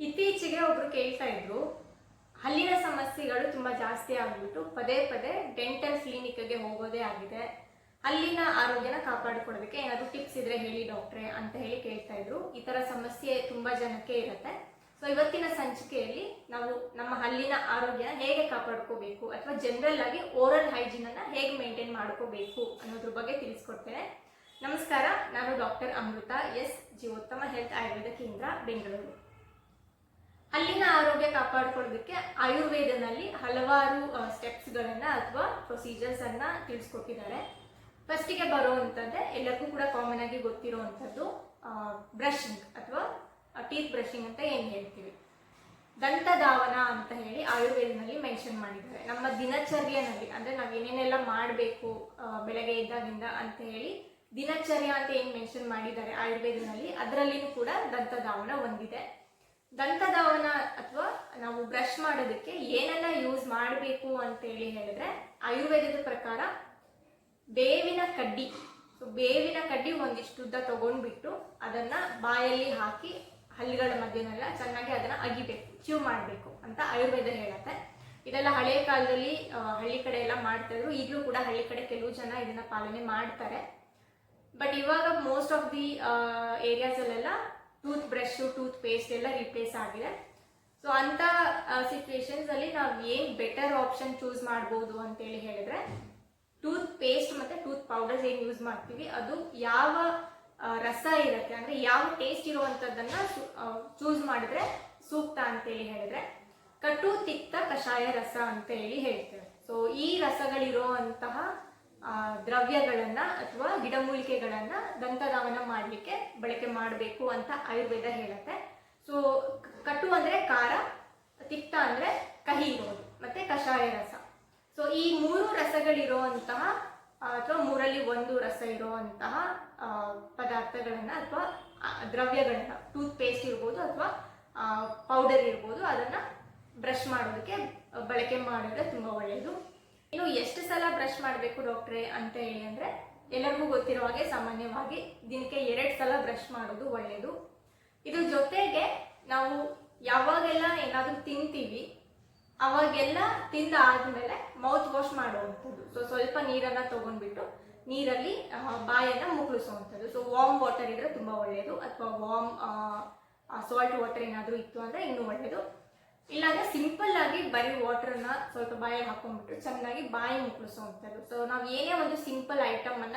ಇತ್ತೀಚೆಗೆ ಒಬ್ರು ಕೇಳ್ತಾ ಇದ್ರು, ಹಲ್ಲಿನ ಸಮಸ್ಯೆಗಳು ತುಂಬಾ ಜಾಸ್ತಿ ಆಗ್ಬಿಟ್ಟು ಪದೇ ಪದೇ ಡೆಂಟಲ್ ಕ್ಲಿನಿಕ್ಗೆ ಹೋಗೋದೇ ಆಗಿದೆ. ಹಲ್ಲಿನ ಆರೋಗ್ಯನ ಕಾಪಾಡಿಕೊಳ್ಳೋದಕ್ಕೆ ಏನಾದರೂ ಟಿಪ್ಸ್ ಇದ್ರೆ ಹೇಳಿ ಡಾಕ್ಟ್ರೆ ಅಂತ ಹೇಳಿ ಕೇಳ್ತಾ ಇದ್ರು. ಈ ತರ ಸಮಸ್ಯೆ ತುಂಬಾ ಜನಕ್ಕೆ ಇರುತ್ತೆ. ಸೊ ಇವತ್ತಿನ ಸಂಚಿಕೆಯಲ್ಲಿ ನಾವು ನಮ್ಮ ಹಲ್ಲಿನ ಆರೋಗ್ಯನ ಹೇಗೆ ಕಾಪಾಡ್ಕೋಬೇಕು ಅಥವಾ ಜನರಲ್ ಆಗಿ ಓರಲ್ ಹೈಜೀನ್ ಅನ್ನ ಹೇಗೆ ಮೇಂಟೈನ್ ಮಾಡ್ಕೋಬೇಕು ಅನ್ನೋದ್ರ ಬಗ್ಗೆ ತಿಳಿಸ್ಕೊಡ್ತೇನೆ. ನಮಸ್ಕಾರ, ನಾನು ಡಾಕ್ಟರ್ ಅಮೃತ ಎಸ್, ಜೀವೋತ್ತಮ ಹೆಲ್ತ್ ಆಯುರ್ವೇದ ಕೇಂದ್ರ, ಬೆಂಗಳೂರು. ಹಲ್ಲಿನ ಆರೋಗ್ಯ ಕಾಪಾಡ್ಕೊಳ್ಳೋದಕ್ಕೆ ಆಯುರ್ವೇದನಲ್ಲಿ ಹಲವಾರು ಸ್ಟೆಪ್ಸ್ಗಳನ್ನ ಅಥವಾ ಪ್ರೊಸೀಜರ್ಸ್ ಅನ್ನ ತಿಳಿಸ್ಕೊಟ್ಟಿದ್ದಾರೆ. ಫಸ್ಟಿಗೆ ಬರುವಂಥದ್ದೇ ಎಲ್ಲರಿಗೂ ಕೂಡ ಕಾಮನ್ ಆಗಿ ಗೊತ್ತಿರುವಂಥದ್ದು ಬ್ರಷಿಂಗ್ ಅಥವಾ ಟೀತ್ ಬ್ರಷಿಂಗ್ ಅಂತ ಏನು ಹೇಳ್ತೀವಿ. ದಂತಧಾವನ ಅಂತ ಹೇಳಿ ಆಯುರ್ವೇದನಲ್ಲಿ ಮೆನ್ಷನ್ ಮಾಡಿದ್ದಾರೆ. ನಮ್ಮ ದಿನಚರ್ಯನಲ್ಲಿ ಅಂದ್ರೆ ನಾವು ಏನೇನೆಲ್ಲ ಮಾಡಬೇಕು ಬೆಳಗ್ಗೆ ಎದ್ದಾಗಿಂದ ಅಂತ ಹೇಳಿ ದಿನಚರ್ಯ ಅಂತ ಏನು ಮೆನ್ಷನ್ ಮಾಡಿದ್ದಾರೆ ಆಯುರ್ವೇದನಲ್ಲಿ, ಅದರಲ್ಲಿನೂ ಕೂಡ ದಂತಧಾವನ ಒಂದಿದೆ. ದಂತಧಾವನ ಅಥವಾ ನಾವು ಬ್ರಷ್ ಮಾಡೋದಕ್ಕೆ ಏನೆಲ್ಲ ಯೂಸ್ ಮಾಡಬೇಕು ಅಂತೇಳಿ ಹೇಳಿದ್ರೆ, ಆಯುರ್ವೇದದ ಪ್ರಕಾರ ಬೇವಿನ ಕಡ್ಡಿ ಒಂದಿಷ್ಟು ಉದ್ದ ತಗೊಂಡ್ಬಿಟ್ಟು ಅದನ್ನ ಬಾಯಲ್ಲಿ ಹಾಕಿ ಹಲ್ಲಿಗಳ ಮಧ್ಯನೆಲ್ಲ ಚೆನ್ನಾಗಿ ಅದನ್ನ ಅಗಿಬೇಕು, ಚೀವ್ ಮಾಡಬೇಕು ಅಂತ ಆಯುರ್ವೇದ ಹೇಳುತ್ತೆ. ಇದೆಲ್ಲ ಹಳೆಯ ಕಾಲದಲ್ಲಿ ಹಳ್ಳಿ ಕಡೆ ಎಲ್ಲ ಮಾಡ್ತಾ ಇದ್ರು. ಈಗಲೂ ಕೂಡ ಹಳ್ಳಿ ಕಡೆ ಕೆಲವು ಜನ ಇದನ್ನ ಪಾಲನೆ ಮಾಡ್ತಾರೆ. ಬಟ್ ಇವಾಗ ಮೋಸ್ಟ್ ಆಫ್ ದಿ ಏರಿಯಾಸ್ ಅಲ್ಲೆಲ್ಲ ಟೂತ್ ಬ್ರಷ್, ಟೂತ್ ಪೇಸ್ಟ್ ಎಲ್ಲ ರಿಪ್ಲೇಸ್ ಆಗಿದೆ. ಸೊ ಅಂತ ಸಿಚುವೇಶನ್ಸ್ ಅಲ್ಲಿ ನಾವು ಏನ್ ಬೆಟರ್ ಆಪ್ಷನ್ ಚೂಸ್ ಮಾಡ್ಬೋದು ಅಂತೇಳಿ ಹೇಳಿದ್ರೆ, ಟೂತ್ ಪೇಸ್ಟ್ ಮತ್ತೆ ಟೂತ್ ಪೌಡರ್ಸ್ ಏನ್ ಯೂಸ್ ಮಾಡ್ತೀವಿ ಅದು ಯಾವ ರಸ ಇರುತ್ತೆ ಅಂದ್ರೆ ಯಾವ ಟೇಸ್ಟ್ ಇರುವಂತದ್ದನ್ನ ಚೂಸ್ ಮಾಡಿದ್ರೆ ಸೂಕ್ತ ಅಂತೇಳಿ ಹೇಳಿದ್ರೆ, ಕಟು ತಿಕ್ತ ಕಷಾಯ ರಸ ಅಂತ ಹೇಳಿ ಹೇಳ್ತೇವೆ. ಸೊ ಈ ರಸಗಳಿರುವಂತಹ ದ್ರವ್ಯಗಳನ್ನ ಅಥವಾ ಗಿಡಮೂಲಿಕೆಗಳನ್ನ ದಂತಧಾವನ ಮಾಡ್ಲಿಕ್ಕೆ ಬಳಕೆ ಮಾಡಬೇಕು ಅಂತ ಆಯುರ್ವೇದ ಹೇಳುತ್ತೆ. ಸೊ ಕಟು ಅಂದ್ರೆ ಖಾರ, ತಿಕ್ತ ಅಂದ್ರೆ ಕಹಿ ಇರೋದು, ಮತ್ತೆ ಕಷಾಯ ರಸ. ಸೊ ಈ ಮೂರು ರಸಗಳಿರುವಂತಹ ಅಥವಾ ಮೂರಲ್ಲಿ ಒಂದು ರಸ ಇರುವಂತಹ ಪದಾರ್ಥಗಳನ್ನ ಅಥವಾ ದ್ರವ್ಯಗಳನ್ನ, ಟೂತ್ ಪೇಸ್ಟ್ ಇರ್ಬೋದು ಅಥವಾ ಪೌಡರ್ ಇರ್ಬೋದು, ಅದನ್ನ ಬ್ರಷ್ ಮಾಡೋದಕ್ಕೆ ಬಳಕೆ ಮಾಡಿದ್ರೆ ತುಂಬಾ ಒಳ್ಳೆಯದು. ಇನ್ನು ಎಷ್ಟು ಸಲ ಬ್ರಷ್ ಮಾಡಬೇಕು ಡಾಕ್ಟ್ರೆ ಅಂತ ಹೇಳಿ ಅಂದ್ರೆ, ಎಲ್ಲರಿಗೂ ಗೊತ್ತಿರೋ ಹಾಗೆ ಸಾಮಾನ್ಯವಾಗಿ ದಿನಕ್ಕೆ 2 ಸಲ ಬ್ರಷ್ ಮಾಡೋದು ಒಳ್ಳೆಯದು. ಇದ್ರ ಜೊತೆಗೆ ನಾವು ಯಾವಾಗೆಲ್ಲ ಏನಾದರೂ ತಿಂತೀವಿ ಅವಾಗೆಲ್ಲ ತಿಂದಾದ್ಮೇಲೆ ಮೌತ್ ವಾಶ್ ಮಾಡುವಂಥದ್ದು. ಸೊ ಸ್ವಲ್ಪ ನೀರನ್ನ ತಗೊಂಡ್ಬಿಟ್ಟು ನೀರಲ್ಲಿ ಬಾಯನ್ನ ಮುಕ್ಕಳಿಸುವಂಥದ್ದು. ಸೊ ವಾರ್ಮ್ ವಾಟರ್ ಇದ್ರೆ ತುಂಬಾ ಒಳ್ಳೆಯದು, ಅಥವಾ ವಾರ್ಮ್ ಸಾಲ್ಟ್ ವಾಟರ್ ಏನಾದರೂ ಇತ್ತು ಅಂದ್ರೆ ಇನ್ನೂ ಒಳ್ಳೆಯದು. ಇಲ್ಲಾಂದ್ರೆ ಸಿಂಪಲ್ ಆಗಿ ಬರೀ ವಾಟರ್ನ ಸ್ವಲ್ಪ ಬಾಯಲ್ಲಿ ಹಾಕೊಂಡ್ಬಿಟ್ಟು ಚೆನ್ನಾಗಿ ಬಾಯಿ ಮುಕ್ಕಳಿಸುವಂಥದ್ದು. ಸೊ ನಾವು ಏನೇ ಒಂದು ಸಿಂಪಲ್ ಐಟಮ್ ಅನ್ನ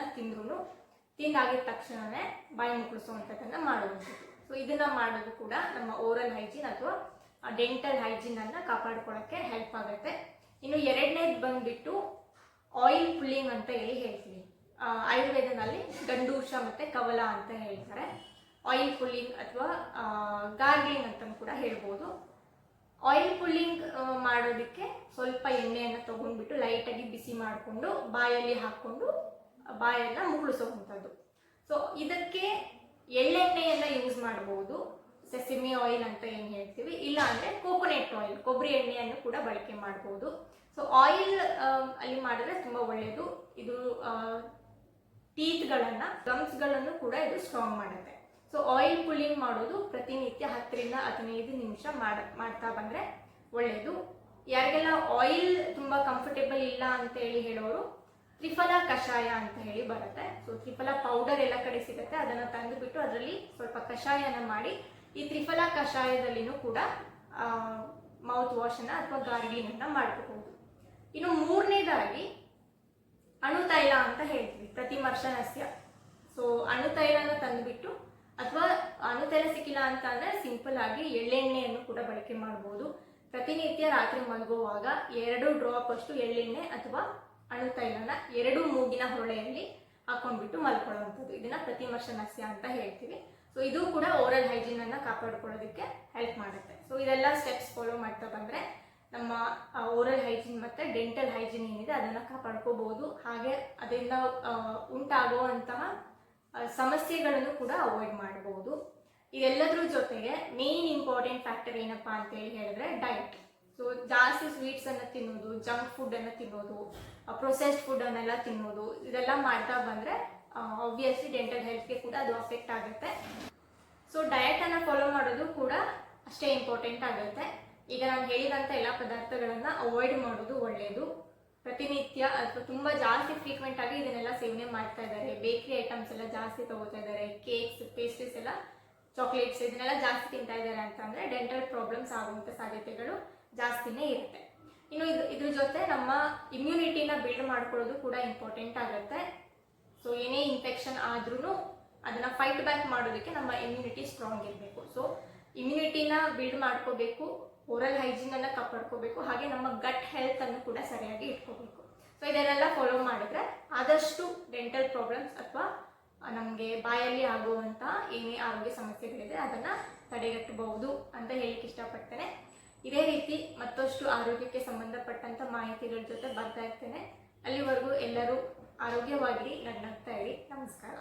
ತಿಂದಾಗಿದ ತಕ್ಷಣನೇ ಬಾಯಿ ಮುಕ್ಕಳಿಸುವಂಥದ್ದನ್ನ ಮಾಡುವಂಥದ್ದು. ಸೊ ಇದನ್ನ ಮಾಡೋದು ಕೂಡ ನಮ್ಮ ಓರಲ್ ಹೈಜೀನ್ ಅಥವಾ ಡೆಂಟಲ್ ಹೈಜೀನ್ ಅನ್ನ ಕಾಪಾಡ್ಕೊಳ್ಳೋಕ್ಕೆ ಹೆಲ್ಪ್ ಆಗುತ್ತೆ. ಇನ್ನು ಎರಡನೇದು ಬಂದ್ಬಿಟ್ಟು ಆಯಿಲ್ ಪುಲ್ಲಿಂಗ್ ಅಂತ ಹೇಳಿ ಹೇಳ್ತೀವಿ. ಆಯುರ್ವೇದನಲ್ಲಿ ಗಂಡೂಷ ಮತ್ತೆ ಕವಲ ಅಂತ ಹೇಳ್ತಾರೆ. ಆಯಿಲ್ ಪುಲ್ಲಿಂಗ್ ಅಥವಾ ಗಾರ್ಗ್ಲಿಂಗ್ ಅಂತ ಕೂಡ ಹೇಳ್ಬೋದು. ಆಯಿಲ್ ಪುಲ್ಲಿಂಗ್ ಮಾಡೋದಕ್ಕೆ ಸ್ವಲ್ಪ ಎಣ್ಣೆಯನ್ನು ತಗೊಂಡ್ಬಿಟ್ಟು ಲೈಟಾಗಿ ಬಿಸಿ ಮಾಡಿಕೊಂಡು ಬಾಯಲ್ಲಿ ಹಾಕ್ಕೊಂಡು ಬಾಯನ್ನ ಮುಕ್ಕಳಿಸುವಂಥದ್ದು. ಸೊ ಇದಕ್ಕೆ ಎಳ್ಳೆಣ್ಣೆಯನ್ನ ಯೂಸ್ ಮಾಡಬಹುದು, ಸೆಸಿಮಿ ಆಯಿಲ್ ಅಂತ ಏನು ಹೇಳ್ತೀವಿ. ಇಲ್ಲ ಅಂದ್ರೆ ಕೋಕೋನಟ್ ಆಯಿಲ್, ಕೊಬ್ಬರಿ ಎಣ್ಣೆಯನ್ನು ಕೂಡ ಬಳಕೆ ಮಾಡಬಹುದು. ಸೊ ಆಯಿಲ್ ಅಲ್ಲಿ ಮಾಡಿದ್ರೆ ತುಂಬಾ ಒಳ್ಳೆಯದು. ಇದು ಟೀತ್ಗಳನ್ನ, ಗಮ್ಸ್ಗಳನ್ನು ಕೂಡ ಇದು ಸ್ಟ್ರಾಂಗ್ ಮಾಡುತ್ತೆ. ಸೊ ಆಯಿಲ್ ಪುಲ್ಲಿಂಗ್ ಮಾಡೋದು ಪ್ರತಿನಿತ್ಯ 10 ರಿಂದ 15 ನಿಮಿಷ ಮಾಡ್ತಾ ಬಂದ್ರೆ ಒಳ್ಳೆಯದು. ಯಾರಿಗೆಲ್ಲ ಆಯಿಲ್ ತುಂಬಾ ಕಂಫರ್ಟೇಬಲ್ ಇಲ್ಲ ಅಂತ ಹೇಳಿ ಹೇಳೋರು ತ್ರಿಫಲ ಕಷಾಯ ಅಂತ ಹೇಳಿ ಬರುತ್ತೆ. ಸೊ ತ್ರಿಫಲ ಪೌಡರ್ ಎಲ್ಲ ಕಡೆ ಸಿಗುತ್ತೆ, ಅದನ್ನ ತಂದುಬಿಟ್ಟು ಅದರಲ್ಲಿ ಸ್ವಲ್ಪ ಕಷಾಯನ ಮಾಡಿ ಈ ತ್ರಿಫಲ ಕಷಾಯದಲ್ಲಿನೂ ಕೂಡ ಮೌತ್ ವಾಶ್ ಅನ್ನ ಅಥವಾ ಗಾರ್ಗ್ಲಿಂಗ್ ಅನ್ನ ಮಾಡ್ಕೋಬಹುದು. ಇನ್ನು ಮೂರನೇದಾಗಿ ಅಣುತೈಲ ಅಂತ ಹೇಳ್ತೀವಿ, ಪ್ರತಿಮರ್ಶನಸ್ಯ. ಸೊ ಅಣುತೈಲನ ತಂದುಬಿಟ್ಟು, ಅಥವಾ ಅಣುತೈಲ ಸಿಕ್ಕಿಲ್ಲ ಅಂತ ಅಂದ್ರೆ ಸಿಂಪಲ್ ಆಗಿ ಎಳ್ಳೆಣ್ಣೆಯನ್ನು ಕೂಡ ಬಳಕೆ ಮಾಡಬಹುದು. ಪ್ರತಿನಿತ್ಯ ರಾತ್ರಿ ಮಲಗುವಾಗ 2 ಡ್ರಾಪ್ ಅಷ್ಟು ಎಳ್ಳೆಣ್ಣೆ ಅಥವಾ ಅಣುತೈಲನ 2 ಮೂಗಿನ ಹೊಳೆಯಲ್ಲಿ ಹಾಕೊಂಡ್ಬಿಟ್ಟು ಮಲ್ಕೊಳ್ಳುವಂಥದ್ದು. ಇದನ್ನ ಪ್ರತಿಮರ್ಶನಸ್ಯ ಅಂತ ಹೇಳ್ತೀವಿ. ಸೊ ಇದು ಕೂಡ ಓರಲ್ ಹೈಜೀನ್ ಅನ್ನ ಕಾಪಾಡ್ಕೊಳ್ಳೋದಕ್ಕೆ ಹೆಲ್ಪ್ ಮಾಡುತ್ತೆ. ಸೊ ಇದೆಲ್ಲ ಸ್ಟೆಪ್ಸ್ ಫಾಲೋ ಮಾಡ್ತಾ ಬಂದ್ರೆ ನಮ್ಮ ಓರಲ್ ಹೈಜೀನ್ ಮತ್ತೆ ಡೆಂಟಲ್ ಹೈಜೀನ್ ಏನಿದೆ ಅದನ್ನ ಕಾಪಾಡ್ಕೋಬಹುದು. ಹಾಗೆ ಅದರಿಂದ ಉಂಟಾಗುವಂತಹ ಸಮಸ್ಯೆಗಳನ್ನು ಕೂಡ ಅವಾಯ್ಡ್ ಮಾಡಬಹುದು. ಇದೆಲ್ಲದ್ರ ಜೊತೆಗೆ ಮೇನ್ ಇಂಪಾರ್ಟೆಂಟ್ ಫ್ಯಾಕ್ಟರ್ ಏನಪ್ಪಾ ಅಂತ ಹೇಳಿ ಹೇಳಿದ್ರೆ ಡಯಟ್. ಸೊ ಜಾಸ್ತಿ ಸ್ವೀಟ್ಸ್ ಅನ್ನ ತಿನ್ನೋದು, ಜಂಕ್ ಫುಡ್ ಅನ್ನ ತಿನ್ನೋದು, ಪ್ರೊಸೆಸ್ಡ್ ಫುಡ್ ಅನ್ನೆಲ್ಲ ತಿನ್ನೋದು, ಇದೆಲ್ಲ ಮಾಡ್ತಾ ಬಂದ್ರೆ ಆಬ್ವಿಯಸ್ಲಿ ಡೆಂಟಲ್ ಹೆಲ್ತ್ಗೆ ಕೂಡ ಅದು ಅಫೆಕ್ಟ್ ಆಗುತ್ತೆ. ಸೊ ಡಯಟ್ ಅನ್ನ ಫಾಲೋ ಮಾಡೋದು ಕೂಡ ಅಷ್ಟೇ ಇಂಪಾರ್ಟೆಂಟ್ ಆಗುತ್ತೆ. ಈಗ ನಾನು ಹೇಳಿದಂಥ ಎಲ್ಲ ಪದಾರ್ಥಗಳನ್ನು ಅವಾಯ್ಡ್ ಮಾಡೋದು ಒಳ್ಳೆಯದು. ಪ್ರತಿನಿತ್ಯ ಅಥವಾ ತುಂಬ ಜಾಸ್ತಿ ಫ್ರೀಕ್ವೆಂಟ್ ಆಗಿ ಇದನ್ನೆಲ್ಲ ಸೇವನೆ ಮಾಡ್ತಾ ಇದ್ದಾರೆ. ಬೇಕ್ರಿ ಐಟಮ್ಸ್ ಎಲ್ಲ ಜಾಸ್ತಿ ತಗೋತಾ ಇದ್ದಾರೆ. ಕೇಕ್ಸ್, ಪೇಸ್ಟ್ರೀಸ್ ಎಲ್ಲ, ಚಾಕ್ಲೇಟ್ಸ್ ಇದನ್ನೆಲ್ಲ ಜಾಸ್ತಿ ತಿಂತಾ ಇದ್ದಾರೆ ಅಂತಂದರೆ ಡೆಂಟಲ್ ಪ್ರಾಬ್ಲಮ್ಸ್ ಆಗುವಂಥ ಸಾಧ್ಯತೆಗಳು ಜಾಸ್ತಿನೇ ಇರುತ್ತೆ. ಇನ್ನು ಇದ್ರ ಜೊತೆ ನಮ್ಮ ಇಮ್ಯುನಿಟಿನ ಬಿಲ್ಡ್ ಮಾಡ್ಕೊಳ್ಳೋದು ಕೂಡ ಇಂಪಾರ್ಟೆಂಟ್ ಆಗುತ್ತೆ. ಸೊ ಏನೇ ಇನ್ಫೆಕ್ಷನ್ ಆದ್ರೂ ಅದನ್ನು ಫೈಟ್ ಬ್ಯಾಕ್ ಮಾಡೋದಕ್ಕೆ ನಮ್ಮ ಇಮ್ಯುನಿಟಿ ಸ್ಟ್ರಾಂಗ್ ಇರಬೇಕು. ಸೊ ಇಮ್ಯುನಿಟಿನ ಬಿಲ್ಡ್ ಮಾಡ್ಕೋಬೇಕು, ಓರಲ್ ಹೈಜೀನನ್ನು ಕಾಪಾಡ್ಕೋಬೇಕು, ಹಾಗೆ ನಮ್ಮ ಗಟ್ ಹೆಲ್ತನ್ನು ಕೂಡ ಸರಿಯಾಗಿ ಇಟ್ಕೋಬೇಕು. ಸೊ ಇದನ್ನೆಲ್ಲ ಫಾಲೋ ಮಾಡಿದ್ರೆ ಆದಷ್ಟು ಡೆಂಟಲ್ ಪ್ರಾಬ್ಲಮ್ಸ್ ಅಥವಾ ನಮಗೆ ಬಾಯಲ್ಲಿ ಆಗುವಂಥ ಏನೇ ಆರೋಗ್ಯ ಸಮಸ್ಯೆಗಳಿದೆ ಅದನ್ನು ತಡೆಗಟ್ಟಬಹುದು ಅಂತ ಹೇಳಿಕ್ಕೆ ಇಷ್ಟಪಡ್ತೇನೆ. ಇದೇ ರೀತಿ ಮತ್ತಷ್ಟು ಆರೋಗ್ಯಕ್ಕೆ ಸಂಬಂಧಪಟ್ಟಂಥ ಮಾಹಿತಿಗಳ ಜೊತೆ ಬರ್ತಾ ಇರ್ತೇನೆ. ಅಲ್ಲಿವರೆಗೂ ಎಲ್ಲರೂ ಆರೋಗ್ಯವಾಗಿರಿ, ನಗ್ನಗ್ತಾ ಇರಿ. ನಮಸ್ಕಾರ.